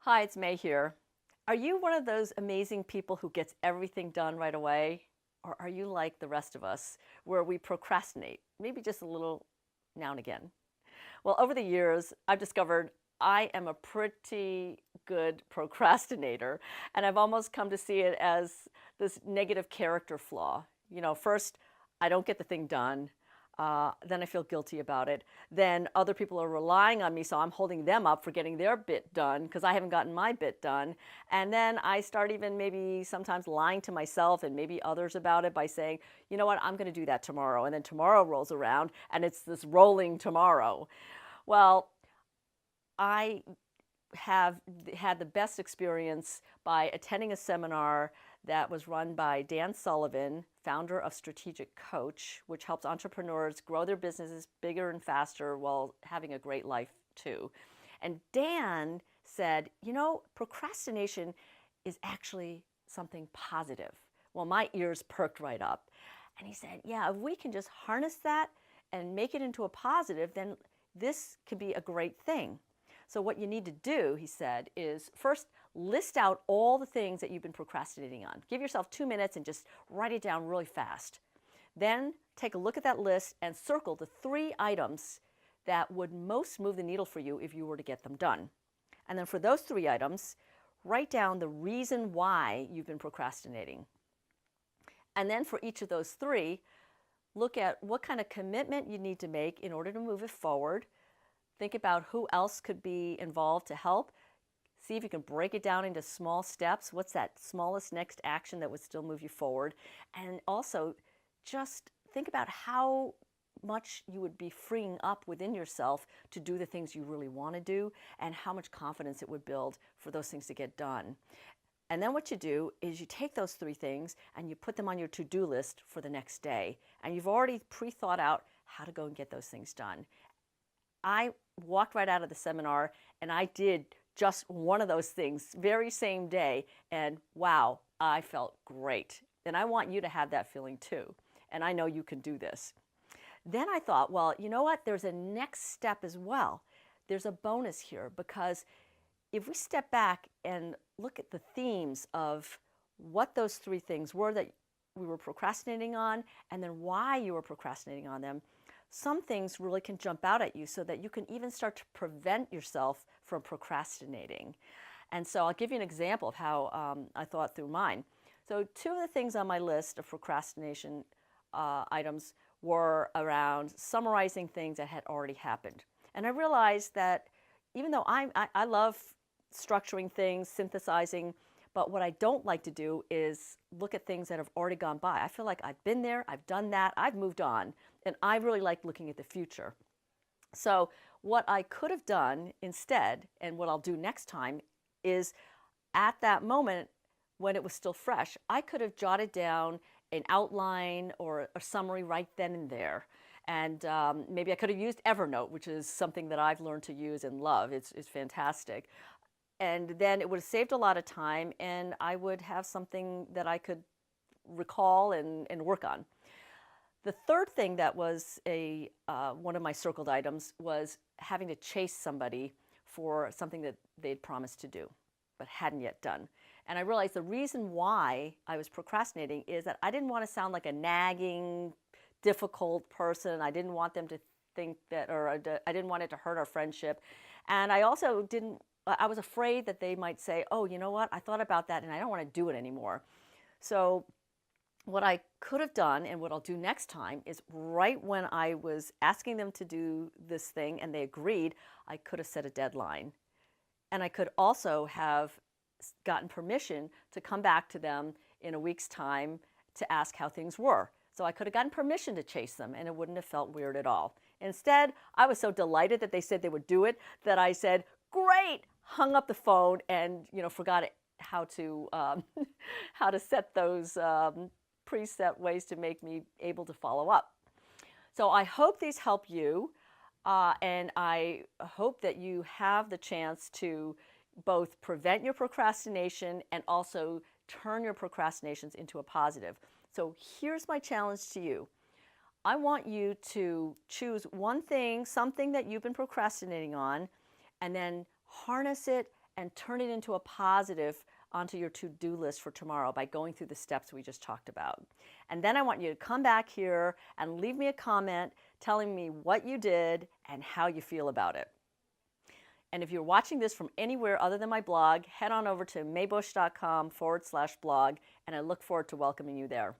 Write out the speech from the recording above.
Hi, it's May here. Are you one of those amazing people who gets everything done right away? Or are you like the rest of us, where we procrastinate, maybe just a little now and again? Well, over the years, I've discovered I am a pretty good procrastinator, and I've almost come to see it as this negative character flaw. First, I don't get the thing done. Then I feel guilty about it. Then other people are relying on me, so I'm holding them up for getting their bit done because I haven't gotten my bit done. And then I start even maybe sometimes lying to myself and maybe others about it by saying, you know what, I'm going to do that tomorrow. And then tomorrow rolls around and it's this rolling tomorrow. Well, I have had the best experience by attending a seminar that was run by Dan Sullivan, founder of Strategic Coach, which helps entrepreneurs grow their businesses bigger and faster while having a great life too. And Dan said, procrastination is actually something positive. Well, my ears perked right up. And he said, yeah, if we can just harness that and make it into a positive, then this could be a great thing. So what you need to do, he said, is first list out all the things that you've been procrastinating on. Give yourself 2 minutes and just write it down really fast. Then take a look at that list and circle the 3 items that would most move the needle for you if you were to get them done. And then for those 3 items, write down the reason why you've been procrastinating. And then for each of those 3, look at what kind of commitment you need to make in order to move it forward. Think about who else could be involved to help. See if you can break it down into small steps. What's that smallest next action that would still move you forward? And also just think about how much you would be freeing up within yourself to do the things you really want to do and how much confidence it would build for those things to get done. And then what you do is you take those 3 things and you put them on your to-do list for the next day. And you've already pre-thought out how to go and get those things done. I walked right out of the seminar and I did just one of those things very same day, and wow, I felt great. And I want you to have that feeling too. And I know you can do this. Then I thought, well, you know what? There's a next step as well. There's a bonus here because if we step back and look at the themes of what those 3 things were that we were procrastinating on and then why you were procrastinating on them, some things really can jump out at you so that you can even start to prevent yourself from procrastinating. And so I'll give you an example of how I thought through mine. So 2 of the things on my list of procrastination items were around summarizing things that had already happened. And I realized that even though I love structuring things, synthesizing, but what I don't like to do is look at things that have already gone by. I feel like I've been there, I've done that, I've moved on, and I really like looking at the future. So what I could have done instead, and what I'll do next time, is at that moment when it was still fresh, I could have jotted down an outline or a summary right then and there. And maybe I could have used Evernote, which is something that I've learned to use and love. It's fantastic. And then it would have saved a lot of time, and I would have something that I could recall and work on. The third thing that was one of my circled items was having to chase somebody for something that they'd promised to do but hadn't yet done. And I realized the reason why I was procrastinating is that I didn't want to sound like a nagging, difficult person. I didn't want them to think that, or I didn't want it to hurt our friendship. And I also I was afraid that they might say, oh, you know what, I thought about that and I don't want to do it anymore. So what I could have done and what I'll do next time is right when I was asking them to do this thing and they agreed, I could have set a deadline. And I could also have gotten permission to come back to them in a week's time to ask how things were. So I could have gotten permission to chase them and it wouldn't have felt weird at all. Instead, I was so delighted that they said they would do it that I said, great, hung up the phone and forgot how to how to set those preset ways to make me able to follow up. So I hope these help you, and I hope that you have the chance to both prevent your procrastination and also turn your procrastinations into a positive. So here's my challenge to you. I want you to choose one thing, something that you've been procrastinating on, and then harness it and turn it into a positive onto your to-do list for tomorrow by going through the steps we just talked about. And then I want you to come back here and leave me a comment telling me what you did and how you feel about it. And if you're watching this from anywhere other than my blog, head on over to maybusch.com/blog, and I look forward to welcoming you there.